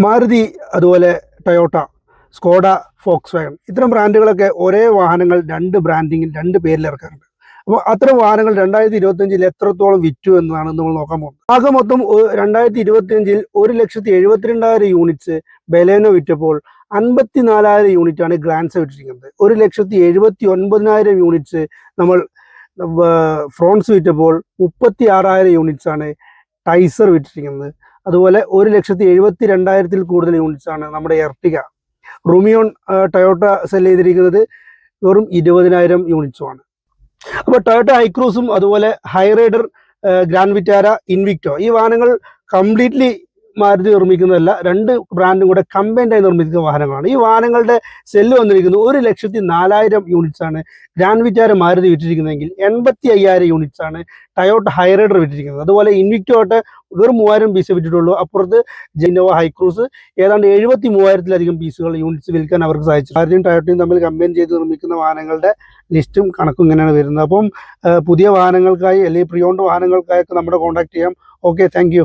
മാരുതി, അതുപോലെ Toyota, Skoda, Fox wagon ഇത്തരം ബ്രാൻഡുകളൊക്കെ ഒരേ വാഹനങ്ങൾ രണ്ട് ബ്രാൻഡിങ്ങിൽ രണ്ട് പേരിൽ ഇറക്കാറുണ്ട്. അപ്പോൾ അത്തരം വാഹനങ്ങൾ 2025 എത്രത്തോളം വിറ്റു എന്നതാണ് നമ്മൾ നോക്കാൻ പോകുന്നത്. ആകെ മൊത്തം 2025 1,72,000 യൂണിറ്റ്സ് ബലേനോ വിറ്റപ്പോൾ 54,000 യൂണിറ്റാണ് ഗ്ലാൻസ വിറ്റിരിക്കുന്നത്. 1,79,000 യൂണിറ്റ്സ് നമ്മൾ ഫ്രോൺസ് വിറ്റപ്പോൾ 36,000 യൂണിറ്റ്സ് ആണ് ടൈസർ വിറ്റിരിക്കുന്നത്. അതുപോലെ 1,72,000 കൂടുതൽ യൂണിറ്റ്സ് ആണ് നമ്മുടെ എർട്ടിക. റൂമിയോൺ ടൊയോട്ട സെൽ ചെയ്തിരിക്കുന്നത് വെറും 20,000 യൂണിറ്റ്സുമാണ്. അപ്പോൾ ടൊയോട്ട ഹൈക്രൂസും അതുപോലെ ഹൈറൈഡർ, ഗ്രാൻഡ് വിറ്റാര, ഇൻവിക്ടോ ഈ വാഹനങ്ങൾ കംപ്ലീറ്റ്ലി മാരുതി നിർമ്മിക്കുന്നതല്ല, രണ്ട് ബ്രാൻഡും കൂടെ കമ്പൈൻഡായി നിർമ്മിക്കുന്ന വാഹനങ്ങളാണ്. ഈ വാഹനങ്ങളുടെ സെല്ല് വന്നിരിക്കുന്നത് 1,04,000 യൂണിറ്റ്സ് ആണ് ഗ്രാൻഡ് വിറ്റാര മാരുതി വിറ്റിരിക്കുന്നതെങ്കിൽ 85,000 യൂണിറ്റ്സ് ആണ് ടൊയോട്ട ഹൈറൈഡർ വിറ്റിരിക്കുന്നത്. അതുപോലെ ഇൻവിക്ടോ ആയിട്ട് വെറും 3,000 പീസ് വിറ്റിട്ടുള്ളൂ. അപ്പുറത്ത് ഇന്നോവ ഹൈക്രൂസ് ഏതാണ്ട് 73,000-ലധികം പീസുകൾ യൂണിറ്റ്സ് വിൽക്കാൻ അവർക്ക് സാധിച്ചു. മാരുതിയും ടൊയോട്ടയും തമ്മിൽ കമ്പൈൻ ചെയ്ത് നിർമ്മിക്കുന്ന വാഹനങ്ങളുടെ ലിസ്റ്റും കണക്കും ഇങ്ങനെയാണ് വരുന്നത്. അപ്പം പുതിയ വാഹനങ്ങൾക്കായി അല്ലെങ്കിൽ പ്രീ ഓൺഡ് വാഹനങ്ങൾക്കായൊക്കെ നമ്മുടെ കോൺടാക്ട് ചെയ്യാം. Okay, thank you.